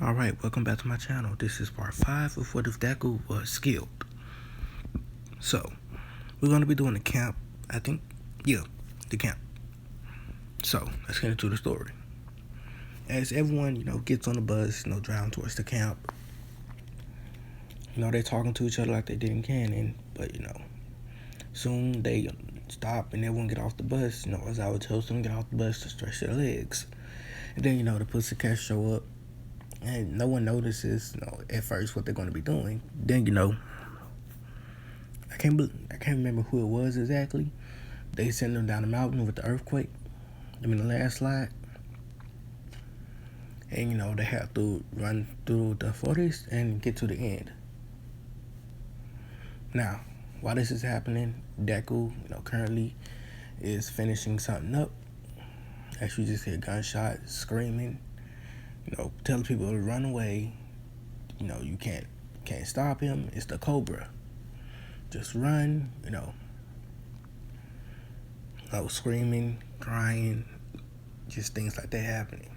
Alright, welcome back to my channel. This is part 5 of what if deku was skilled. So, we're going to be doing the camp, I think. Yeah, the camp. So, let's get into the story. As everyone, gets on the bus, driving towards the camp, they're talking to each other like they did in Canon, but, soon they stop and everyone get off the bus, as I would tell them, get off the bus to stretch their legs. And then, the pussycats show up. And no one notices, at first what they're going to be doing. Then, I can't remember who it was exactly. They send them down the mountain with the earthquake. The landslide. And, they have to run through the forest and get to the end. Now, while this is happening, Deku, currently is finishing something up. As you just hear gunshots, screaming. Telling people to run away. You can't stop him. It's the Cobra. Just run, screaming, crying, just things like that happening.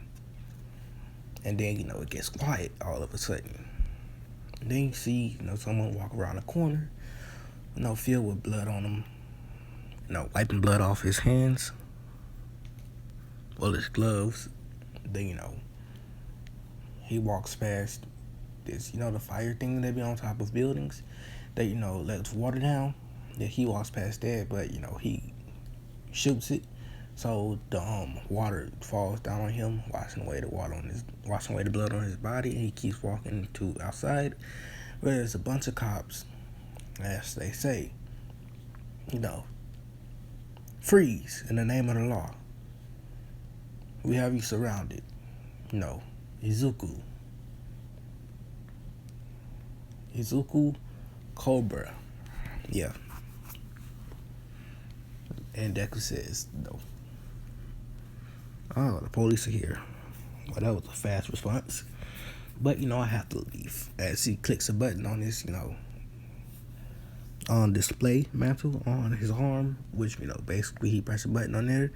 And then, it gets quiet all of a sudden. And then you see, someone walk around the corner, filled with blood on him, wiping blood off his hands, well, his gloves. Then, he walks past this, the fire thing that be on top of buildings that, lets water down. That he walks past that, but, he shoots it. So the water falls down on him, washing away the blood on his body, and he keeps walking to outside where there's a bunch of cops, as they say, freeze in the name of the law. We have you surrounded. Izuku Cobra. Yeah. And Deku says, no. Oh, the police are here. Well, that was a fast response. But, I have to leave. As he clicks a button on his, on display mantle on his arm, which, basically he presses a button on there,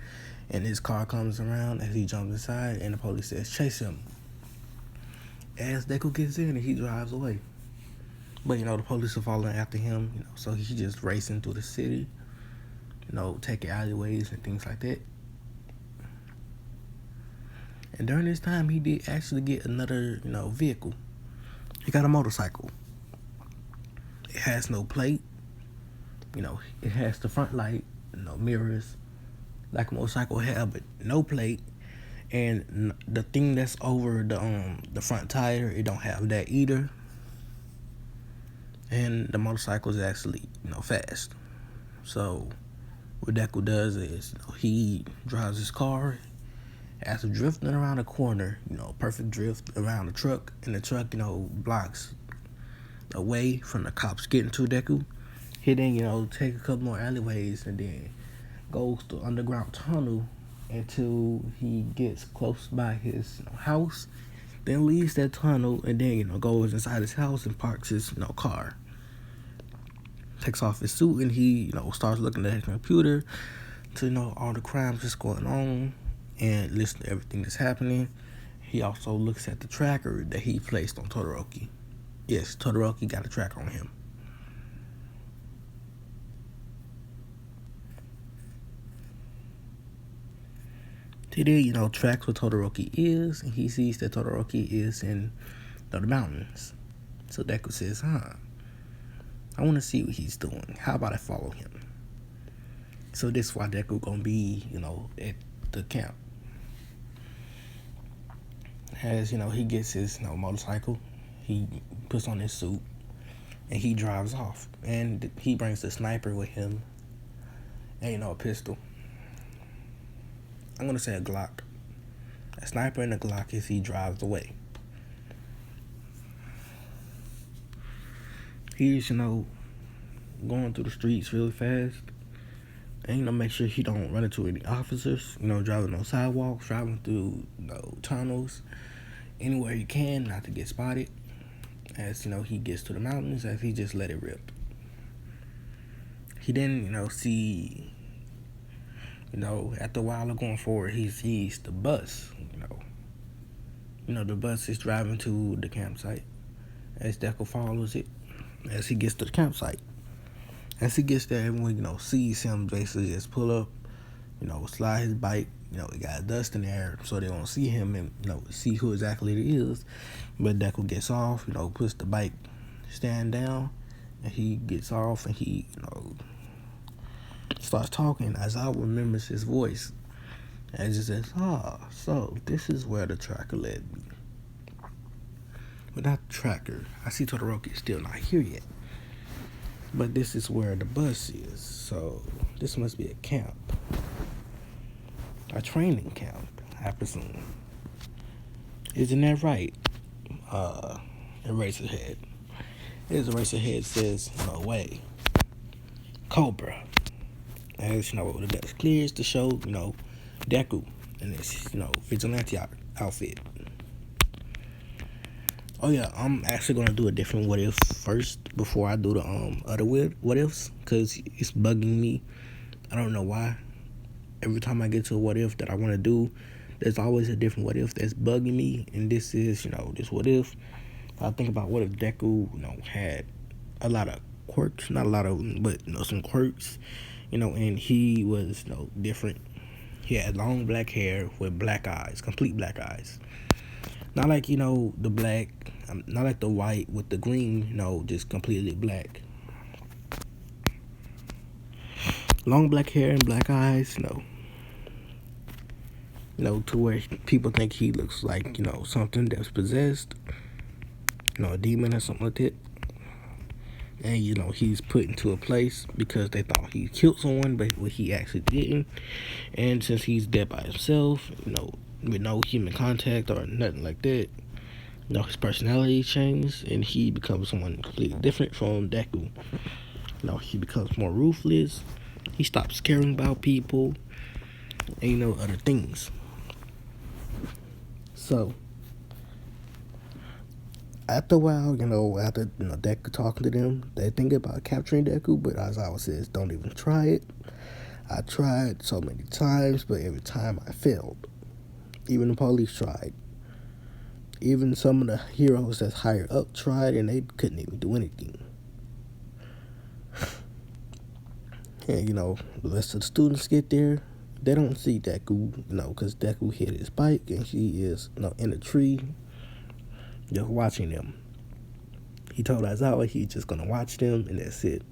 and his car comes around as he jumps inside, and the police says, chase him. As Deku gets in and he drives away. But, the police are following after him, so he's just racing through the city, taking alleyways and things like that. And during this time, he did actually get another, vehicle. He got a motorcycle. It has no plate. It has the front light, mirrors, like a motorcycle have, but no plate. And the thing that's over the front tire, it don't have that either. And the motorcycle is actually, fast. So what Deku does is, he drives his car after drifting around a corner, perfect drift around the truck, and the truck, blocks away from the cops getting to Deku. He then, take a couple more alleyways and then goes to underground tunnel until he gets close by his house, then leaves that tunnel and then, goes inside his house and parks his, car. Takes off his suit and he, starts looking at his computer to, all the crimes that's going on and listen to everything that's happening. He also looks at the tracker that he placed on Todoroki. Yes, Todoroki got a tracker on him. He then, tracks where Todoroki is, and he sees that Todoroki is in the mountains. So Deku says, I want to see what he's doing. How about I follow him? So this is why Deku gonna be, at the camp. As, he gets his, motorcycle, he puts on his suit, and he drives off. And he brings the sniper with him, and, a pistol. I'm going to say a Glock. A sniper and a Glock as he drives away. He's, going through the streets really fast. And, make sure he don't run into any officers. Driving on sidewalks, driving through, tunnels. Anywhere he can not to get spotted. As, he gets to the mountains, as he just let it rip. He then, see... after a while of going forward, he sees the bus, The bus is driving to the campsite. As Deku follows it, as he gets to the campsite. As he gets there, everyone, sees him basically just pull up, slide his bike. He got dust in the air, so they don't see him and, see who exactly it is. But Deku gets off, puts the bike stand down, and he gets off and he, starts talking. Aizawa remembers his voice. And he says, so this is where the tracker led me. Without the tracker, I see Todoroki is still not here yet. But this is where the bus is, so this must be a camp. A training camp, I presume. Isn't that right? Eraserhead. Eraserhead says, no way. Cobra. As the dust clears to show, Deku in this, vigilante outfit. Oh yeah, I'm actually gonna do a different what if first before I do the other what ifs, cause it's bugging me. I don't know why. Every time I get to a what if that I want to do, there's always a different what if that's bugging me. And this is, this what if. I think about what if Deku, had a lot of quirks, not a lot of them, but some quirks, and he was, different. He had long black hair with black eyes, complete black eyes. Not like, the black, not like the white with the green, just completely black. Long black hair and black eyes, to where people think he looks like, something that's possessed, a demon or something like that. And, he's put into a place because they thought he killed someone, but he actually didn't. And since he's dead by himself, with no human contact or nothing like that, his personality changed and he becomes someone completely different from Deku. He becomes more ruthless. He stops caring about people and other things. So after a while, after Deku talking to them, they think about capturing Deku, but Aizawa says, don't even try it. I tried so many times, but every time I failed. Even the police tried. Even some of the heroes that's higher up tried, and they couldn't even do anything. And, the rest of the students get there. They don't see Deku, because Deku hit his bike, and she is, in a tree, just watching them. He told Aizawa he's just going to watch them, and that's it.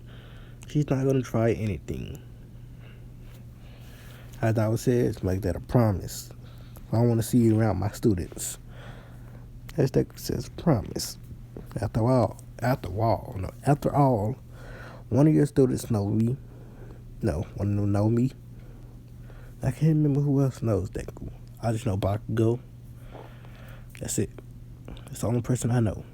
She's not going to try anything. Aizawa says, make that a promise. I want to see you around my students. As Deku says, promise. After all, one of your students know me. One of them know me. I can't remember who else knows Deku. I just know Bakugo. That's it. That's the only person I know.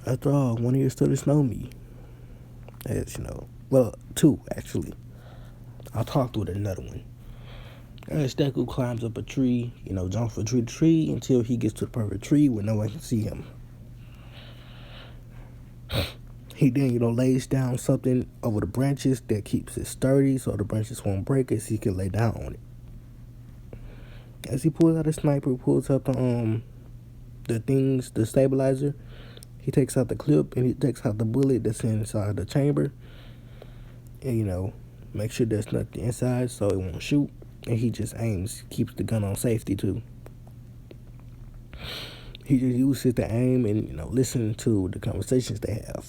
After all, one of your students know me. As well, two actually. I'll talk with another one. As Deku climbs up a tree, jumps from tree to tree until he gets to the perfect tree where no one can see him. He then, lays down something over the branches that keeps it sturdy so the branches won't break as he can lay down on it. As he pulls out a sniper, pulls out the stabilizer, he takes out the clip and he takes out the bullet that's inside the chamber. And, make sure there's nothing inside so it won't shoot. And he just aims, keeps the gun on safety too. He just uses the aim and, listen to the conversations they have.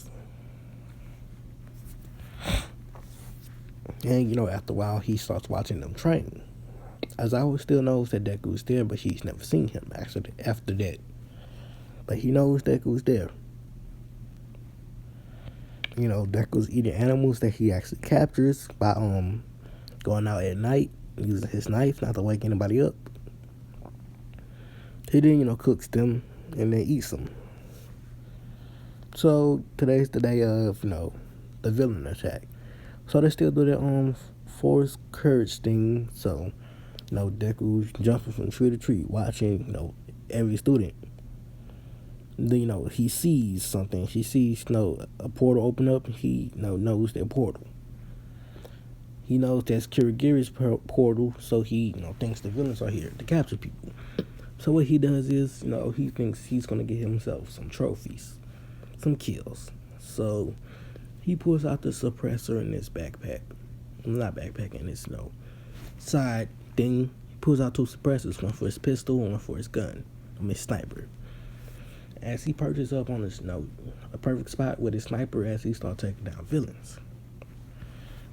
And, after a while, he starts watching them train. Aizawa still knows that Deku's there, but he's never seen him after that. But he knows Deku's there. Deku's eating animals that he actually captures by going out at night, using his knife not to wake anybody up. He then, cooks them and then eats them. So today's the day of, the villain attack. So they still do their forced courage thing. So, Deku's jumping from tree to tree, watching, every student. Then, he sees something. He sees, a portal open up. He, knows that portal. He knows that's Kirigiri's portal, so he thinks the villains are here to capture people. So what he does is, he thinks he's gonna get himself some trophies, some kills. So he pulls out the suppressor in his backpack. Not backpack, in his side thing. He pulls out two suppressors, one for his pistol and one for his gun. His sniper. As he perches up on his a perfect spot with his sniper as he starts taking down villains.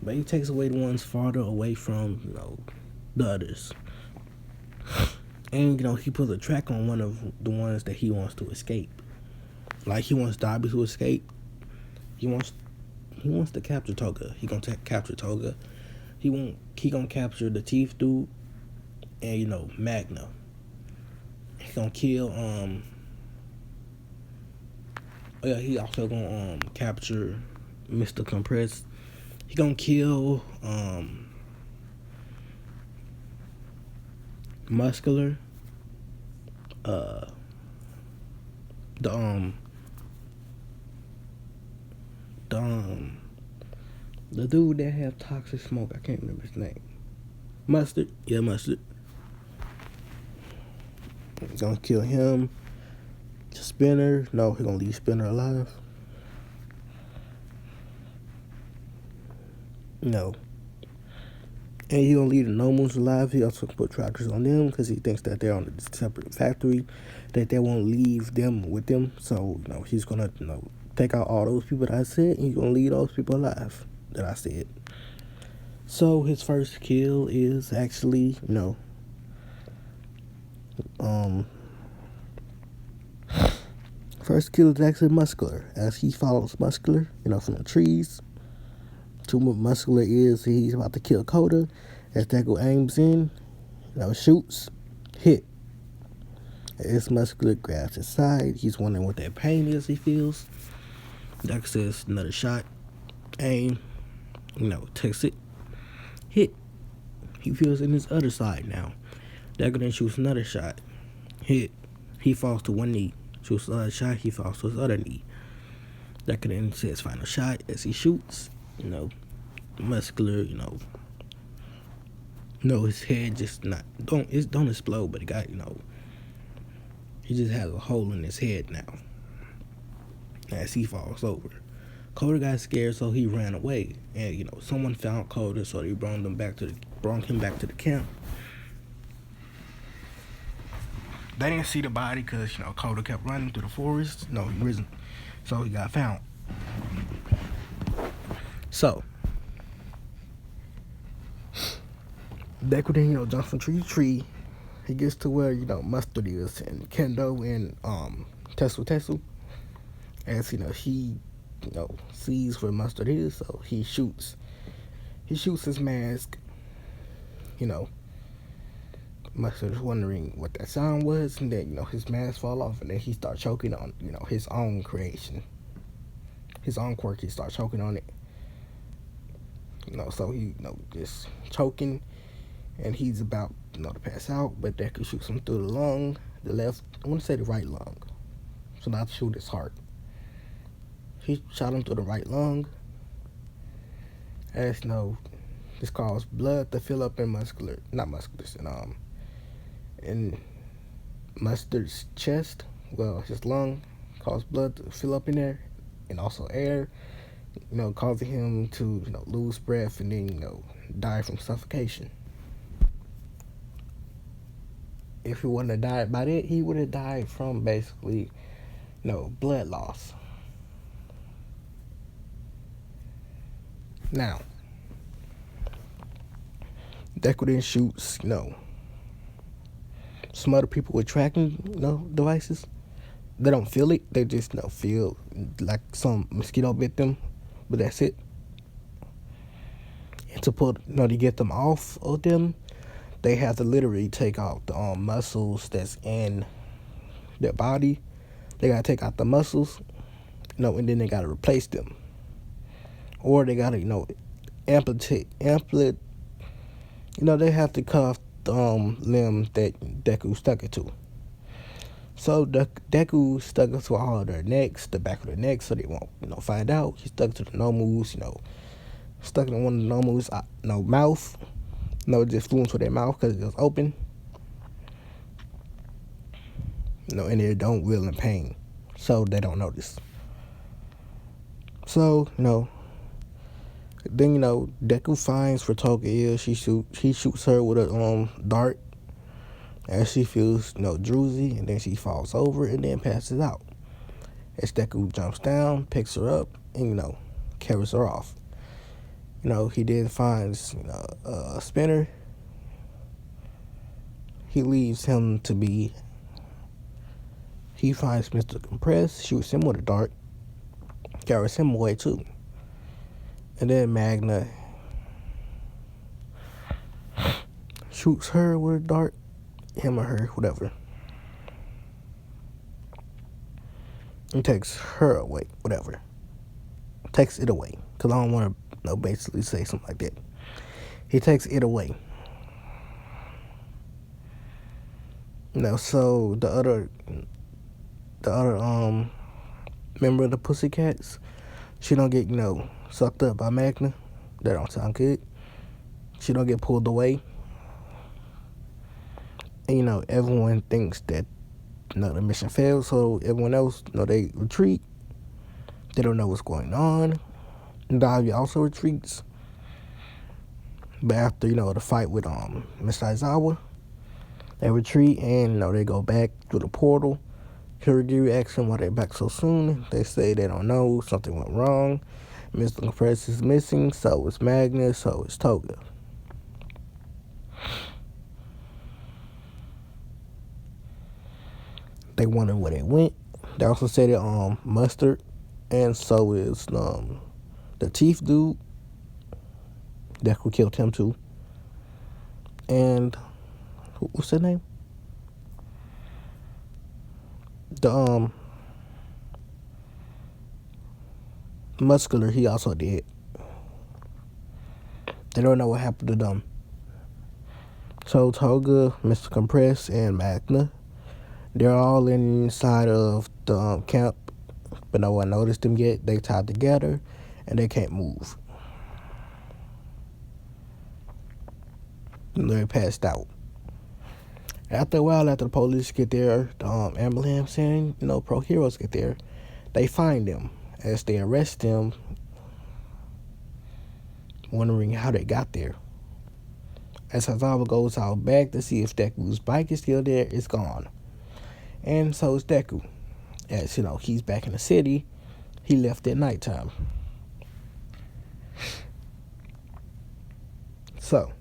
But he takes away the ones farther away from, the others. And, he puts a track on one of the ones that he wants to escape. Like, he wants Dobby to escape. He wants to capture Toga. He gonna capture Toga. He gonna capture the Teeth dude and, Magna. He gonna kill, he also gonna, capture Mr. Compress. He gonna kill, Muscular. The dude that have toxic smoke, I can't remember his name. Mustard. Yeah, Mustard. He's gonna kill him. Spinner. No, he's gonna leave Spinner alive. No. And he gonna leave the Nomus alive. He also put trackers on them because he thinks that they're on a separate factory, that they won't leave them with them. So, he's gonna, take out all those people that I said, and he's gonna leave those people alive that I said. So his first kill is actually, first kill is actually Muscular, as he follows Muscular, from the trees. To what Muscular is, he's about to kill Coda, as Deku aims in, shoots, hit. As Muscular grabs his side, he's wondering what that pain is he feels. Deku says, another shot, aim, takes it, hit. He feels in his other side now. Deku then shoots another shot, hit. He falls to one knee. Shoots another shot, he falls to his other knee. Deku then says final shot as he shoots. Muscular, his head just don't explode, but it got, he just has a hole in his head now as he falls over. Coda got scared, so he ran away, and someone found Coda, so they brought him back to the camp. They didn't see the body because Coda kept running through the forest. He risen, so he got found. So Deku then jumps from tree to tree. He gets to where Mustard is, and Kendo and Tetsu. As he sees where Mustard is, so he shoots. He shoots his mask. Mustard is wondering what that sound was, and then his mask fall off, and then he starts choking on his own creation, his own quirk. He starts choking on it. So he just choking, and he's about to pass out, but Deku shoots him through the lung, the left, I want to say the right lung, so not to shoot his heart. He shot him through the right lung. As this caused blood to fill up in in Mustard's chest. Well, his lung caused blood to fill up in there, and also air, causing him to lose breath and then die from suffocation. If he wouldn't have died by that, he would have died from basically blood loss. Now, Deku then shoots, some other people with tracking, devices. They don't feel it. They just, feel like some mosquito bit them, but that's it. And to to get them off of them, they have to literally take out the muscles that's in their body. They gotta take out the muscles, and then they gotta replace them. Or they gotta, amputate. They have to cut off the limb that Deku stuck it to. So Deku stuck it to all of their necks, the back of their necks, so they won't, find out. He stuck it to the Nomus, stuck in one of the Nomu's mouth. It just flew into their mouth because it was open. And they don't feel in pain, so they don't notice. So then Deku finds where Toga is. He shoots her with a dart, and she feels drowsy, and then she falls over and then passes out. As Deku jumps down, picks her up, and carries her off. He then finds a spinner. He leaves him to be. He finds Mr. Compress, shoots him with a dart, carries him away too. And then Magna shoots her with a dart, him or her, whatever. And takes her away, whatever. Takes it away, because I don't want to basically say something like that. He takes it away. So the other member of the Pussycats, she don't get sucked up by Magna. That don't sound good. She don't get pulled away. And everyone thinks that the mission failed, so everyone else they retreat. They don't know what's going on. Davi also retreats. But after the fight with Mr. Aizawa, they retreat and they go back through the portal. Kirigiri asks them why they're back so soon. They say they don't know, something went wrong. Mr. Compress is missing, so is Magna, so is Toga. They wonder where they went. They also say that Mustard, and so is the Teeth dude. Deku killed him too. And what's his name? The Muscular, he also did. They don't know what happened to them. So Toga, Mr. Compress, and Magna, they're all inside of the camp, but no one noticed them yet. They tied together, and they can't move. And they're passed out. After a while, after the police get there, the ambulance and pro heroes get there, they find them. As they arrest them, wondering how they got there. As Aizawa goes out back to see if Deku's bike is still there, it's gone. And so is Deku. As he's back in the city, he left at nighttime. So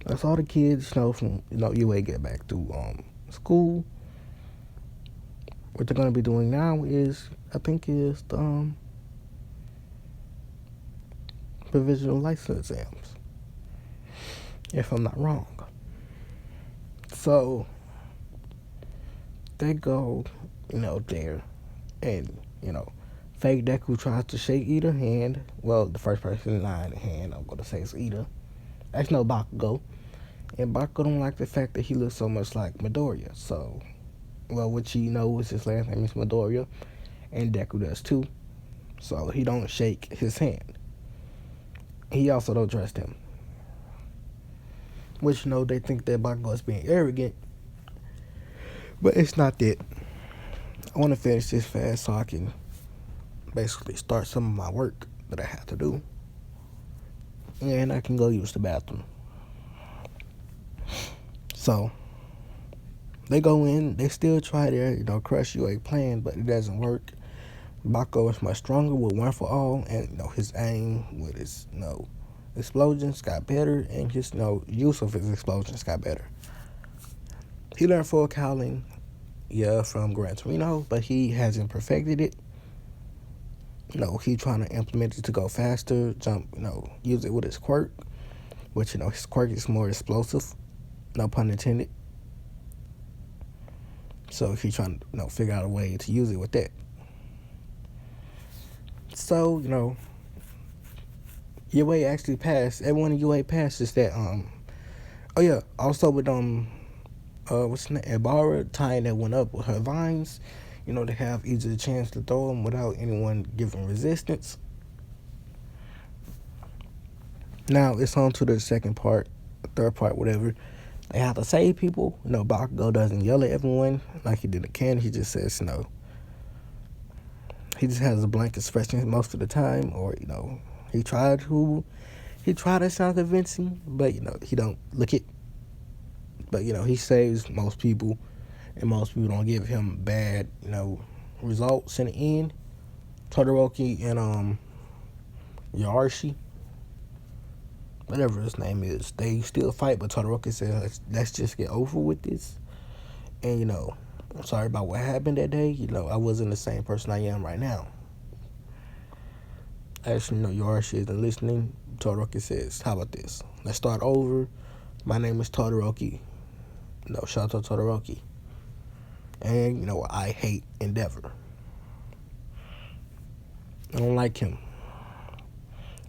that's all the kids from UA get back to school. What they're gonna be doing now is the provisional license exams, if I'm not wrong. So they go there, and fake Deku tries to shake Ida's hand. Well, the first person in line hand, I'm gonna say, is Ida. Actually, no, Bakugo. And Bakugo don't like the fact that he looks so much like Midoriya. So, which he knows his last name is Midoriya, and Deku does too. So he don't shake his hand. He also don't trust him. Which they think that Bakugo is being arrogant, but it's not that. I want to finish this fast so I can basically start some of my work that I have to do, and I can go use the bathroom. So they go in, they still try their crush UA plan, but it doesn't work. Bakugo is much stronger with One for All, and his aim with his explosions got better, and his use of his explosions got better. He learned full cowling, from Gran Torino, but he hasn't perfected it. He's trying to implement it to go faster, jump, use it with his quirk, which his quirk is more explosive, no pun intended. So he's trying to figure out a way to use it with that. So UA actually passed. Everyone in UA passed. Is that also with what's the name? Ibarra tying that one up with her vines. They have easy chance to throw them without anyone giving resistance. Now it's on to the second part, third part, whatever. They have to save people. Bakugo doesn't yell at everyone like he did in Ken. He just says, he just has a blank expression most of the time, or he tried to sound convincing, but he don't look it. But he saves most people, and most people don't give him bad results in the end. Todoroki and Yarshi, whatever his name is, they still fight, but Todoroki says, let's just get over with this. And I'm sorry about what happened that day. I wasn't the same person I am right now. Actually, Yarshi isn't listening. Todoroki says, how about this? Let's start over. My name is Todoroki. Shout out to Todoroki. And, I hate Endeavor. I don't like him.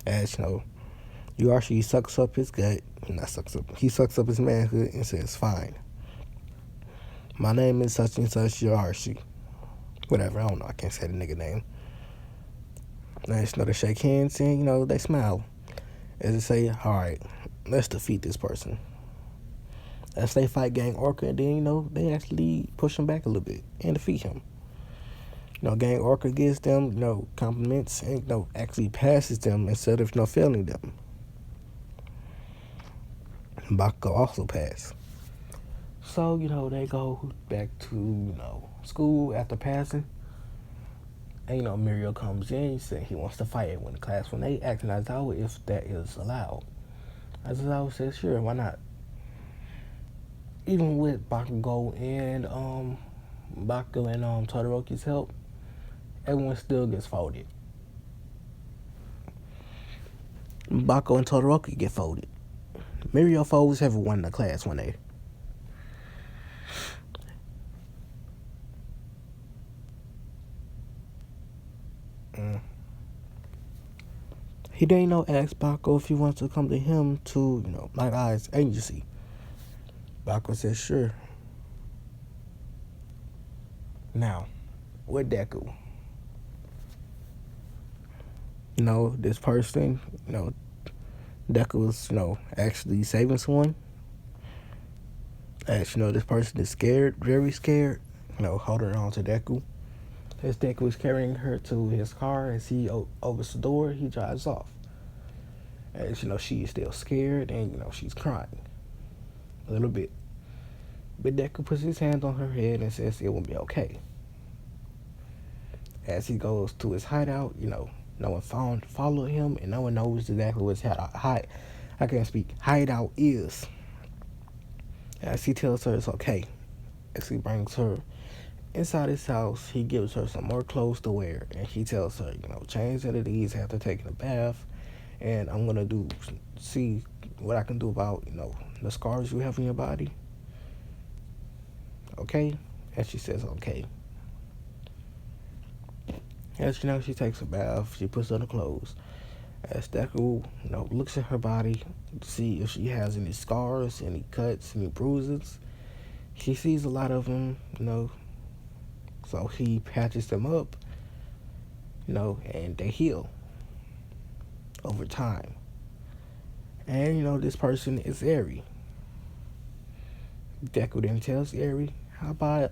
As, Yarshi sucks up his gut. He sucks up his manhood and says, fine. My name is such and such Yarshi. Whatever, I don't know. I can't say the nigga name. Now, they shake hands and, they smile. As they say, all right, let's defeat this person. As they fight Gang Orca, and then, they actually push him back a little bit and defeat him. Gang Orca gives them, compliments and, actually passes them instead of, failing them. Bakugo also passed. So, they go back to, school after passing. And, Mirio comes in, he said he wants to fight everyone in class. When they asked Aizawa if that is allowed, Aizawa says, sure, why not? Even with Bakugo and Todoroki's help, everyone still gets folded. Bakugo and Todoroki get folded. Mirio folds everyone in the class one day. He didn't ask Bakugo if he wants to come to him to, Night Eyes agency. Bakugo says, sure. Now, with Deku, this person, Deku was, actually saving someone. As this person is scared, very scared, holding on to Deku. As Deku is carrying her to his car, as he opens the door, he drives off. As she is still scared and she's crying a little bit. But Deku puts his hand on her head and says it will be okay. As he goes to his hideout, no one followed him, and no one knows exactly what his hideout is. As he tells her it's okay. As he brings her inside his house, he gives her some more clothes to wear, and he tells her, change into these after taking a bath, and I'm gonna see what I can do about, the scars you have on your body. Okay? And she says, okay. As she takes a bath, she puts on the clothes. As Deku, looks at her body to see if she has any scars, any cuts, any bruises. She sees a lot of them, so he patches them up, and they heal over time. And, this person is Eri. Deku then tells Eri, how about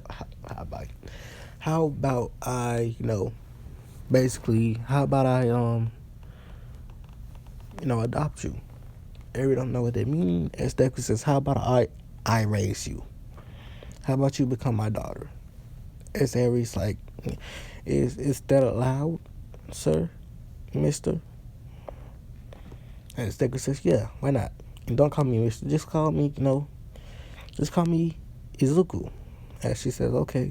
I, adopt you. Eri don't know what that means. As Deku says, how about I raise you? How about you become my daughter? As Eri's like, is that allowed, sir, mister? And Deku says, yeah, why not? And don't call me mister, just call me, just call me Izuku. As she says, okay.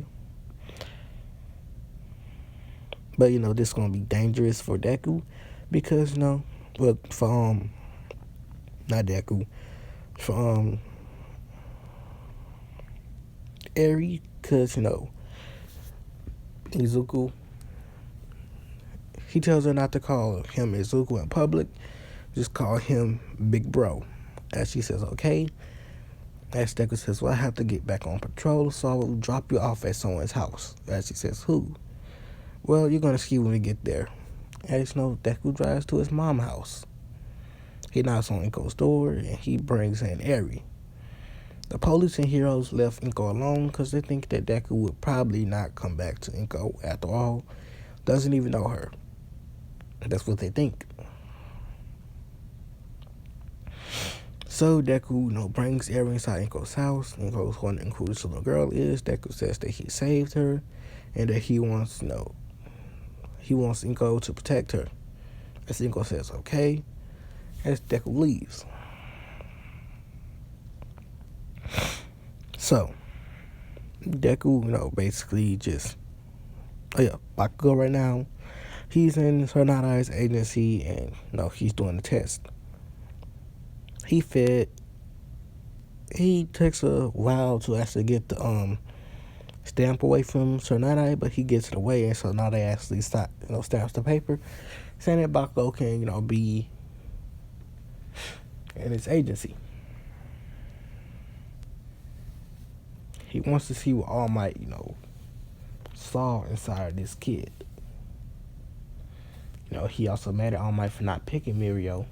But, this is going to be dangerous for Deku because, for, not Deku, for, Eri, because, Izuku, he tells her not to call him Izuku in public, just call him Big Bro. As she says, okay. As Deku says, well, I have to get back on patrol, so I will drop you off at someone's house. As she says, who? Well, you're going to see when we get there. As Deku drives to his mom's house. He knocks on Inko's door and he brings in Eri. The police and heroes left Inko alone because they think that Deku would probably not come back to Inko after all. Doesn't even know her. That's what they think. So Deku, brings Eri inside Inko's house. Inko's wondering who this little girl is. Deku says that he saved her and that he wants, he wants Inko to protect her. As Inko says, okay. As Deku leaves. So, Deku, basically just, Bakugo right now, he's in Tsunadai's agency and, he's doing the test. He takes a while to actually get the stamp away from Tsunadai, but he gets it away, and Tsunadai actually stamps the paper, saying that Bakugo can, be in his agency. He wants to see what All Might, saw inside of this kid. He also mad at All Might for not picking Mirio.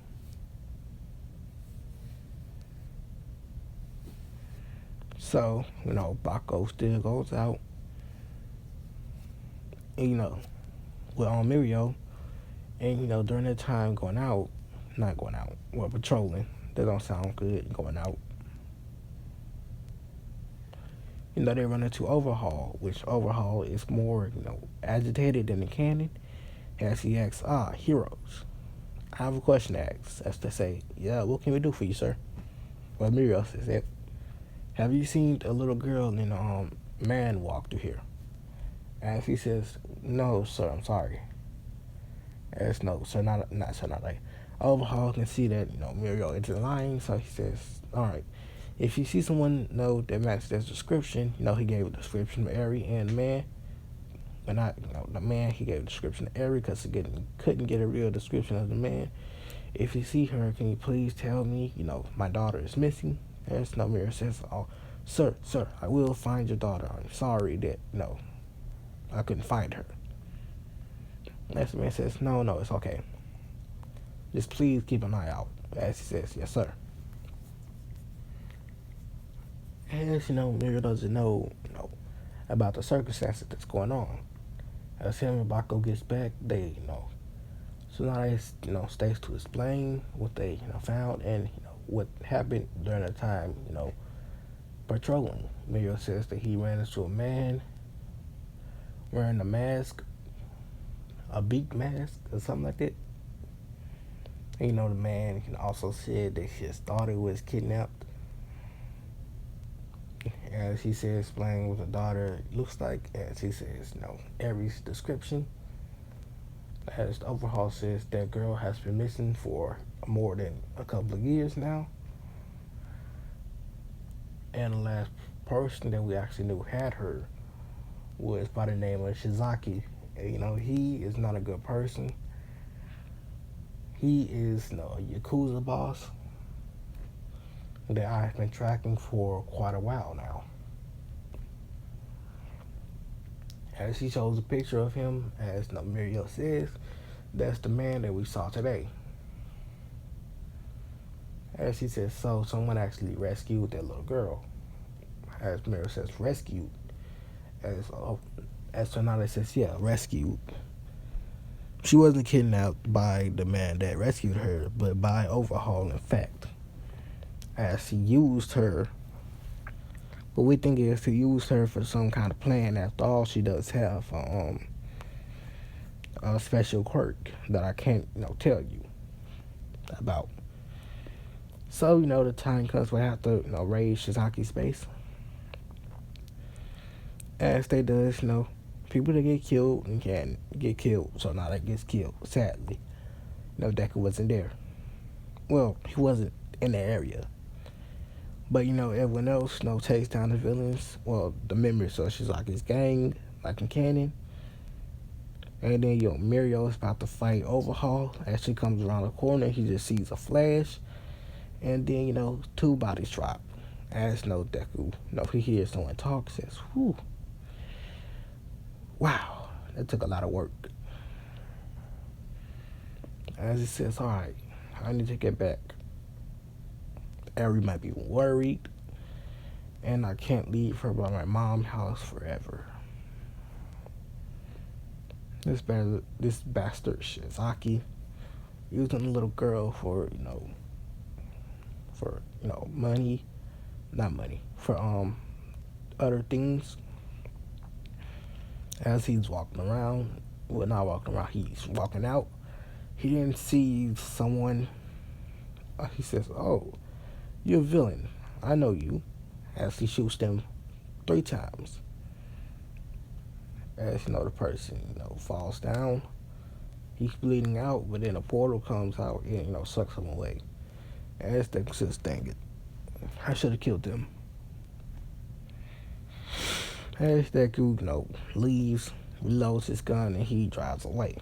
So, Bakugo still goes out, and, with Mirio, and, during that time patrolling. That don't sound good, going out. They run into Overhaul, which Overhaul is more, agitated than the canon, as he asks, heroes, I have a question to ask. As to say, yeah, what can we do for you, sir? Well, Mirio says, have you seen a little girl and man walk through here? As he says, no, sir, I'm sorry. As no, sir, not like Overhaul can see that, Mirio isn't lying, so he says, alright, if you see someone that matches that description, he gave a description of Eri and the man, but not, the man, he gave a description of Eri because he couldn't get a real description of the man. If you see her, can you please tell me, my daughter is missing? As Mirio says, oh, sir, I will find your daughter. I'm sorry that, I couldn't find her. As the man says, no, it's okay. Just please keep an eye out. As he says, yes, sir. As Mirio doesn't know, about the circumstances that's going on. As him and Bakugo gets back, they, Tsunade, stays to explain what they, found and, what happened during the time, patrolling. Mirio says that he ran into a man wearing a mask, a beak mask or something like that. And, the man also said that his daughter was kidnapped. As he says, explaining what the daughter looks like, as he says, Eri's description. As the Overhaul says, that girl has been missing for more than a couple of years now. And the last person that we actually knew had her was by the name of Shizaki. And, he is not a good person. He is, a Yakuza boss that I've been tracking for quite a while now. As he shows a picture of him, as Mirio says, that's the man that we saw today. As he says, so someone actually rescued that little girl. As Mirio says, rescued. As Tsunade says, yeah, rescued. She wasn't kidnapped by the man that rescued her, but by Overhaul, in fact. As he used her, but we think is he used her for some kind of plan. After all, she does have a special quirk that I can't, tell you about. So, the time comes we have to, raise Shizaki's base. As they does, people that get killed and can get killed. So now that gets killed, sadly. Deku wasn't there. Well, he wasn't in the area. But, everyone else, takes down the villains. Well, the members of Shizaki's gang, like in canon. And then, Mirio is about to fight Overhaul. As she comes around the corner, he just sees a flash. And then, two bodies drop. As Deku, he hears someone talk, says, whew. Wow, that took a lot of work. As he says, alright, I need to get back. Ari might be worried, and I can't leave her by my mom's house forever. This bastard Shizaki using a little girl for money, not money, for other things. As he's walking around, well, not walking around, he's walking out. He didn't see someone. He says, "Oh, you're a villain. I know you." As he shoots them 3 times. As the person falls down. He's bleeding out, but then a portal comes out and sucks him away. As they says, "Dang it, I should have killed them." As Deku leaves, reloads his gun, and he drives away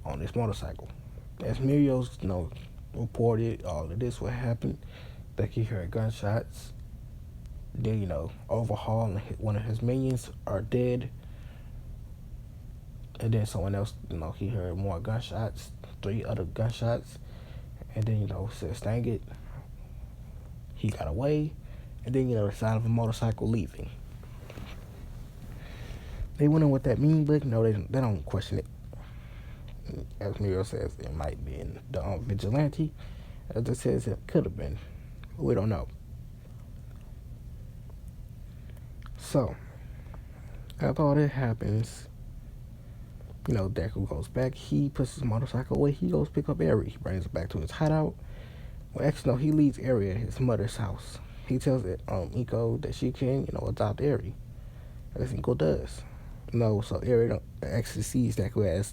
on his motorcycle. As Mirio's reported all of this what happened, that he heard gunshots. Then overhaul and one of his minions are dead. And then someone else, he heard more gunshots, 3 other gunshots. And then, says, "Dang it." He got away. And then, the sound of a motorcycle leaving. They wonder what that means, but, they don't question it. As Mirio says, it might be in the vigilante. As it says, it could have been. We don't know. So, after all that happens, Deku goes back. He puts his motorcycle away. He goes pick up Eri. He brings it back to his hideout. Well, actually, no, he leaves Eri at his mother's house. He tells Iko that she can, adopt Eri. As Iko does. So Eri actually sees Deku as,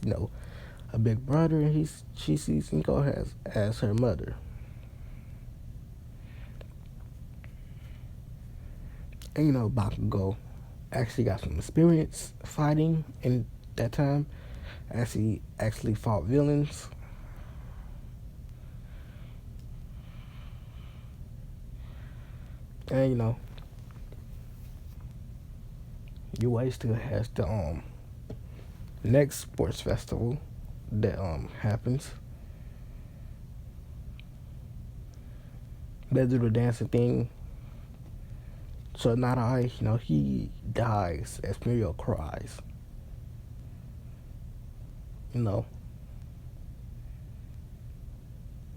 a big brother, and she sees Iko as her mother. And Bakugo actually got some experience fighting in that time, as he actually fought villains. And UA still has the next sports festival that happens. They do the dancing thing. So not he dies as Mirio cries.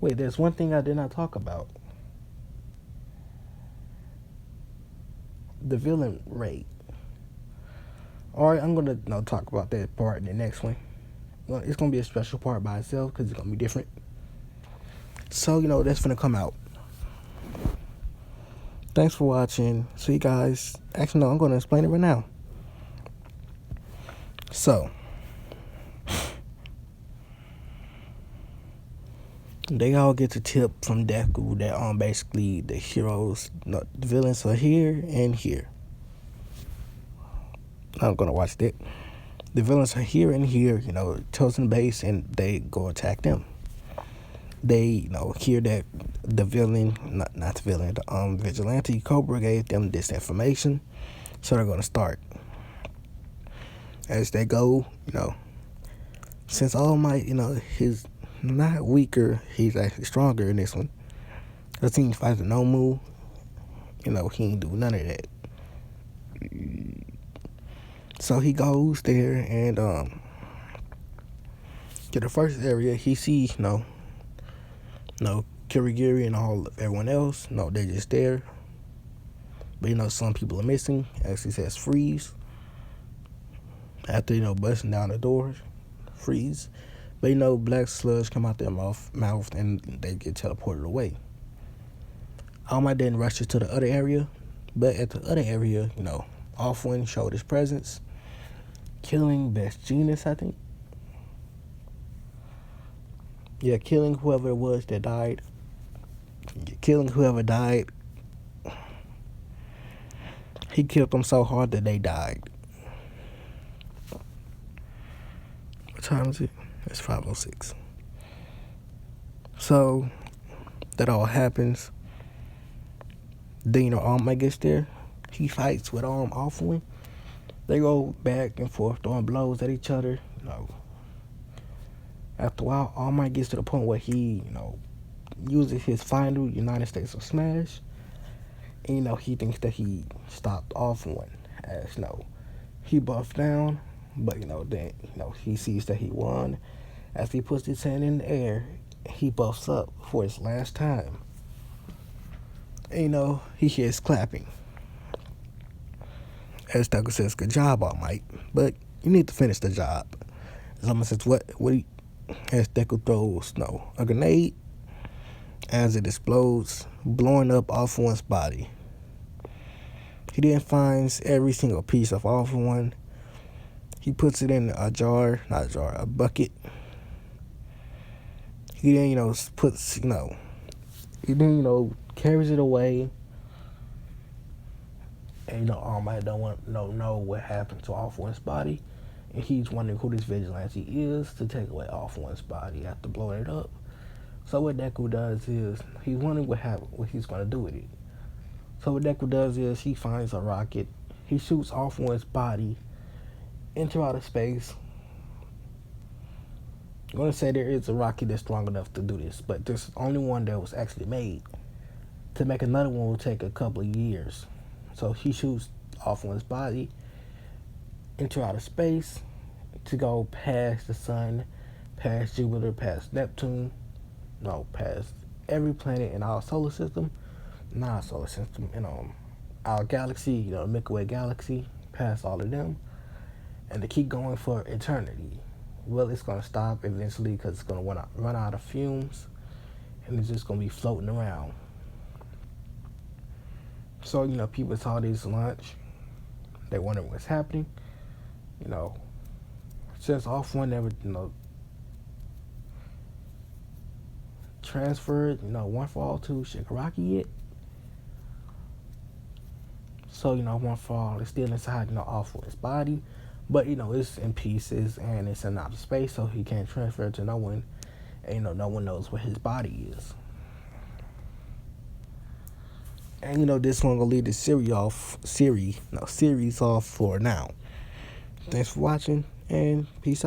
Wait, there's one thing I did not talk about. The villain raid. Alright, I'm going to talk about that part in the next one. It's going to be a special part by itself because it's going to be different. So, that's going to come out. Thanks for watching. See you guys. Actually, no, I'm going to explain it right now. So, they all get the tip from Deku that basically the heroes, the villains are here and here. I'm going to watch that. The villains are here and here, chosen base, and they go attack them. They, hear that the villain, not the villain, the vigilante Cobra gave them this information, so they're going to start. As they go, since All Might, he's not weaker, he's actually stronger in this one. Because he fights the Nomu, he ain't do none of that. So he goes there and to the first area, he sees Kirigiri and everyone else. They're just there. But some people are missing. As he says, freeze. After busting down the doors, freeze. But black sludge come out their mouth and they get teleported away. All Might then rushes to the other area. But at the other area, Offwind showed his presence, killing Best Genius, I think. Yeah, killing whoever it was that died. Killing whoever died. He killed them so hard that they died. What time is it? It's 5:06. So, that all happens. Then, All Might gets there. He fights with Offwind. They go back and forth, throwing blows at each other. After a while, All Might gets to the point where he, uses his final United States of Smash. And, he thinks that he stopped off one. As, he buffed down, but, then, he sees that he won. As he puts his hand in the air, he buffs up for his last time. And, he hears clapping. As Deku says, "Good job, All Might, but you need to finish the job." Someone says, "What? As Deku throws, a grenade as it explodes, blowing up All For One's body. He then finds every single piece of All For One. He puts it in a bucket. He then, carries it away. And, All Might don't want to know what happened to All For One's body. And he's wondering who this vigilante is to take away All For One's body after blowing it up. So what Deku does is, he's wondering what he's going to do with it. So what Deku does is, he finds a rocket. He shoots All For One's body into outer space. I'm going to say there is a rocket that's strong enough to do this, but there's only one that was actually made. To make another one will take a couple of years. So he shoots All For One's body into outer space to go past the sun, past Jupiter, past Neptune, past every planet in our solar system, not our solar system, our galaxy, the Milky Way galaxy, past all of them, and to keep going for eternity. Well, it's going to stop eventually because it's going to run out of fumes, and it's just going to be floating around. So, people saw this launch. They wonder what's happening. Since All For One never, transferred, One For All to Shigaraki yet. So, One For All is still inside, All For One's body. But, it's in pieces and it's in outer space, so he can't transfer it to no one. And, no one knows where his body is. And, this one gonna leave the series off for now. Thanks for watching, and peace out.